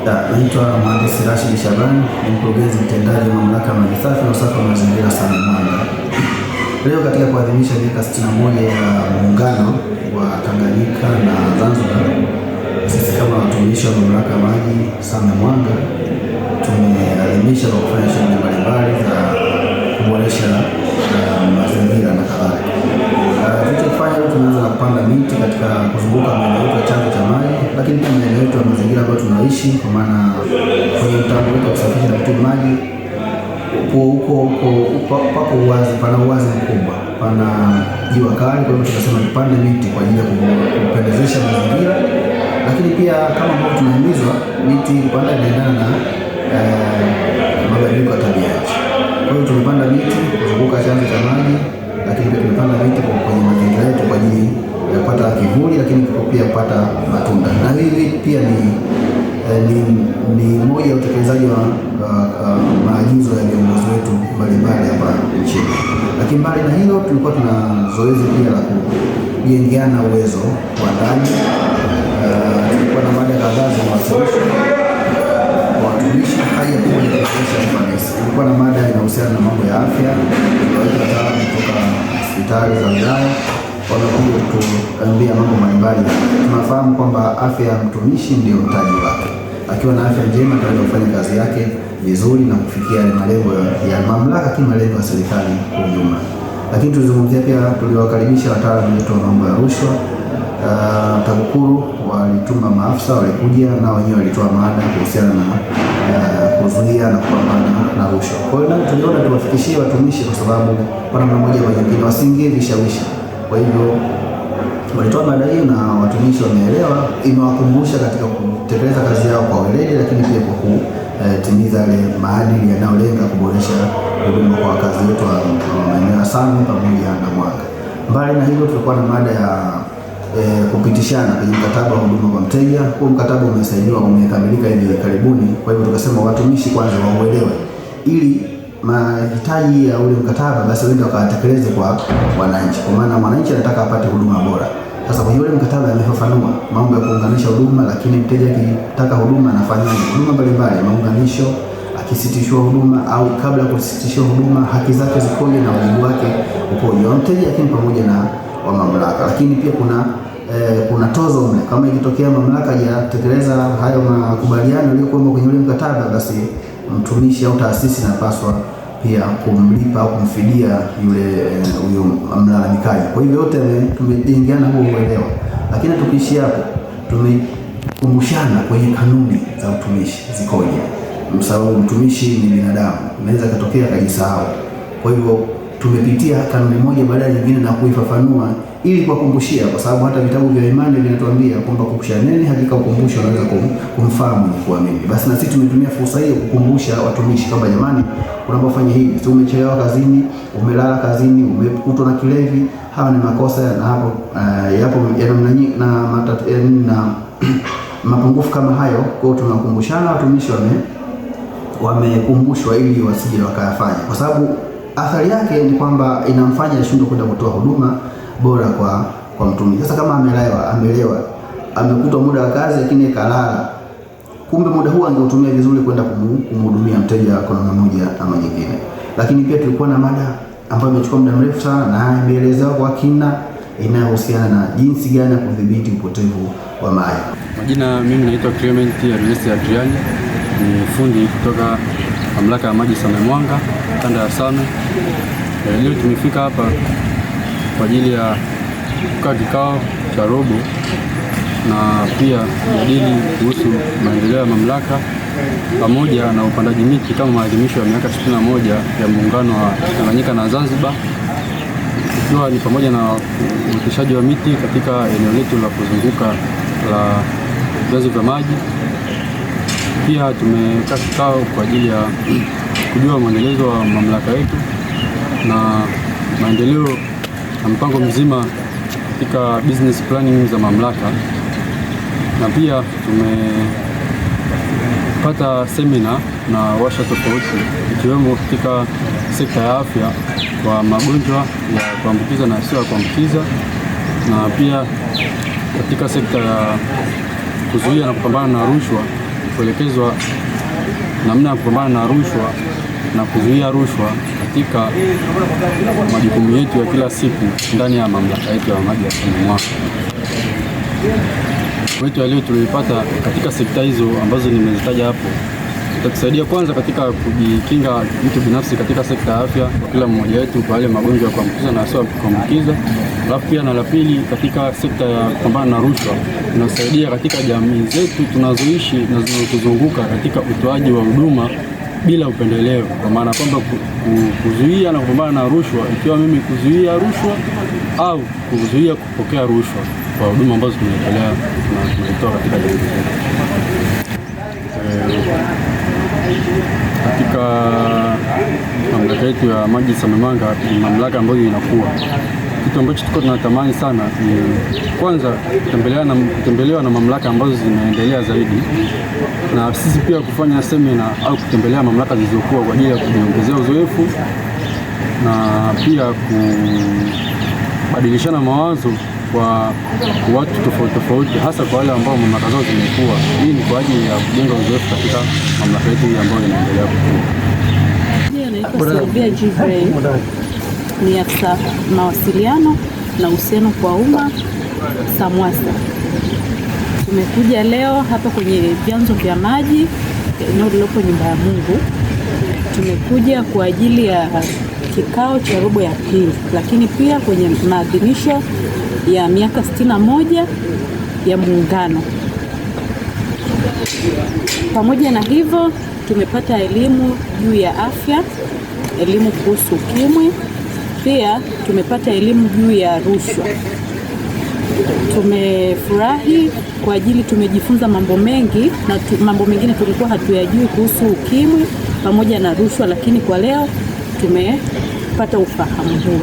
Naitwa Mhandisi Rashid Shabani, ni mkurugenzi mtendaji wa Mamlaka ya Maji Safi na Usafi wa Mazingira Same Mwanga. Leo katika kuadhimisha miaka 61 ya muungano wa Tanganyika na Zanzibar, sisi kama watumishi wa Mamlaka ya Maji Same Mwanga tumeadhimisha kwa kufanya shughuli mbalimbali za kuboresha mazingira na kadhalika. Tulichofanya leo, tumeanza na kupanda miti katika kuzunguka maeneo yetu ya chanzo cha maji, lakini pia maeneo yetu ya mazingira ambayo tunaishi, kwa maana kwenye mtambo wetu wa kusafisha na kutibu maji pako uwazi, pana uwazi mkubwa, pana jua kali. Kwa hiyo tunasema tupande miti kwa ajili ya kupendezesha mazingira, lakini pia kama ambavyo tunahimizwa miti kupanda inaendana na mabadiliko ya tabia nchi. Kwa hiyo tumepanda miti kuzunguka chanzo cha maji, lakini pia tumepanda miti kwenye mazingira yetu kwa ajili ya kupata kivuli, lakini pia kupata matunda. Na hivi pia ni moja ya utekelezaji wa maagizo ya viongozi wetu mbalimbali hapa nchini. Lakini mbali na hilo, tulikuwa tuna zoezi pia la kujengeana uwezo wa ndani. Tulikuwa na mada kadhaa za mawasilisho kwa watumishi hadi ya kuboresha ufanisi. Tulikuwa na mada inahusiana na mambo ya afya, wataalamu kutoka hospitali za wilaya wanakuja kutuambia mambo mbalimbali. Tunafahamu kwamba afya ya mtumishi ndio mtaji wake. Akiwa na afya njema ataweza kufanya kazi yake vizuri na kufikia malengo ya mamlaka, lakini malengo ya serikali kwa ujumla. Lakini tulizungumzia pia, tuliwakaribisha wataalamu wetu wa mambo ya rushwa. TAKUKURU walituma maafisa, walikuja na wenyewe walitoa mada kuhusiana na kuzuia na kupambana na rushwa. Kwa hiyo tuliona tuwafikishie watumishi, kwa sababu kwa namna moja au nyingine wasiingie vishawishi. Kwa hivyo walitoa mada hiyo na watumishi wameelewa, imewakumbusha katika kutekeleza kazi yao kwa weledi, lakini pia kwa kutimiza yale maadili yanayolenga kuboresha huduma kwa wakazi wetu wa maeneo ya Same pamoja na Mwanga. Mbali na hilo, tulikuwa na mada ya kupitishana kwenye mkataba wa huduma kwa mteja. Huo mkataba umesainiwa, umekamilika hivi karibuni. Kwa hivyo tukasema watumishi kwanza wauelewe, ili mahitaji ya ule mkataba basi wende wakatekeleze kwa wananchi, kwa maana mwananchi anataka apate huduma bora. Sasa kwenye ule mkataba yamefafanua mambo ya kuunganisha huduma, lakini mteja akitaka huduma anafanya huduma mbalimbali, maunganisho, akisitishwa huduma au kabla ya kusitishwa huduma, haki zake zikoje na wajibu wake ukoje wa mteja, lakini pamoja na wa mamlaka. Lakini pia kuna tozo mle, kama ikitokea mamlaka hajatekeleza hayo makubaliano yaliyokuwa kwenye ule mkataba, basi mtumishi au taasisi inapaswa pia kumlipa au kumfidia huyo mlalamikaji. Kwa hivyo yote tumejengeana huo uelewa, lakini tukiishia hapo, tumekumbushana kwenye kanuni za utumishi zikoje, sababu mtumishi ni binadamu, inaweza katokea kajisahau. Kwa hivyo tumepitia kanuni moja baada ya nyingine na kuifafanua ili kuwakumbushia, kwa sababu hata vitabu vya imani vinatuambia kwamba kukumbushana hakika ukumbusho unaweza kumfahamu mwenye kuamini. Basi na sisi tumetumia fursa hiyo kukumbusha watumishi kwamba jamani, unapofanya hivi, si umechelewa kazini, umelala kazini, umekutwa na kilevi, hawa ni makosa na hapo yapo na mapungufu kama hayo. Kwa hiyo tunakumbushana, watumishi wamekumbushwa ili wasije wakayafanya, kwa sababu athari yake ni kwamba inamfanya ashindwe kwenda kutoa huduma bora kwa mtumishi. Sasa kama amelewa, amekutwa muda wa kazi lakini kalala, kumbe muda huu angeutumia vizuri kwenda kumhudumia mteja kwa namna moja ama nyingine. Lakini pia tulikuwa na mada ambayo imechukua muda mrefu sana na imeelezewa kwa kina, inayohusiana na jinsi gani ya kudhibiti upotevu wa maji. Majina, mimi naitwa Clement Ernest Adriani, ni fundi kutoka Mamlaka ya Maji Same Mwanga, kanda ya Same. Leo tumefika hapa kwa ajili ya kukaa kikao cha robo na pia kujadili kuhusu maendeleo ya mamlaka pamoja na upandaji miti kama maadhimisho ya miaka 61 ya muungano wa Tanganyika na Zanzibar, ikiwa ni pamoja na uoteshaji wa miti katika eneo letu la kuzunguka la vyanzo vya maji. Pia tumekaa kikao kwa ajili ya kujua mwendelezo wa mamlaka yetu na maendeleo na mpango mzima katika business planning za mamlaka, na pia tumepata semina na washa tofauti, ikiwemo katika sekta ya afya kwa magonjwa ya kuambukiza na yasiyo ya kuambukiza, na pia katika sekta ya kuzuia na kupambana na rushwa kuelekezwa namna ya kupambana na rushwa na kuzuia rushwa katika majukumu yetu ya kila siku ndani ya mamlaka yetu ya maji ya Same-Mwanga. Wetu leo tulipata katika sekta hizo ambazo nimezitaja hapo itatusaidia kwanza katika kujikinga mtu binafsi katika sekta ya afya kwa kila mmoja wetu kwa yale magonjwa ya kuambukiza na yasiyo kuambukiza. Alafu pia na la pili, katika sekta ya kupambana na rushwa tunasaidia katika jamii zetu tunazoishi na zinazotuzunguka katika utoaji wa huduma bila upendeleo, kwa maana kwamba kuzuia na kupambana na rushwa, ikiwa mimi kuzuia rushwa au kuzuia kupokea rushwa kwa huduma ambazo tunaitoa katika jamii zetu. Katika mamlaka yetu ya maji Same-Mwanga ni mamlaka ambayo inakuwa. Kitu ambacho tuko tunatamani sana ni kwanza kutembelewa na mamlaka ambazo zimeendelea zaidi, na sisi pia kufanya semina au kutembelea mamlaka zilizokuwa kwa ajili ya kujiongezea uzoefu na pia kubadilishana mawazo kwa watu tofauti tofauti, hasa kwa wale ambao mamlaka zao zimekuwa. Hii ni kwa ajili ya kujenga uzoefu katika mamlaka yetu ambayo inaendelea kukua. Naitwa Sylvia Jibrey, ni afisa mawasiliano na uhusiano kwa umma SAMWASA. Tumekuja leo hapa kwenye vyanzo vya maji eneo lilopo Nyumba ya Mungu. Tumekuja kwa ajili ya kikao cha robo ya pili, lakini pia kwenye maadhimisho ya miaka 61 ya Muungano. Pamoja na hivyo, tumepata elimu juu ya afya, elimu kuhusu UKIMWI, pia tumepata elimu juu ya rushwa. Tumefurahi kwa ajili tumejifunza mambo mengi na mambo mengine tulikuwa hatuyajui kuhusu UKIMWI pamoja na rushwa, lakini kwa leo tumepata ufahamu huo.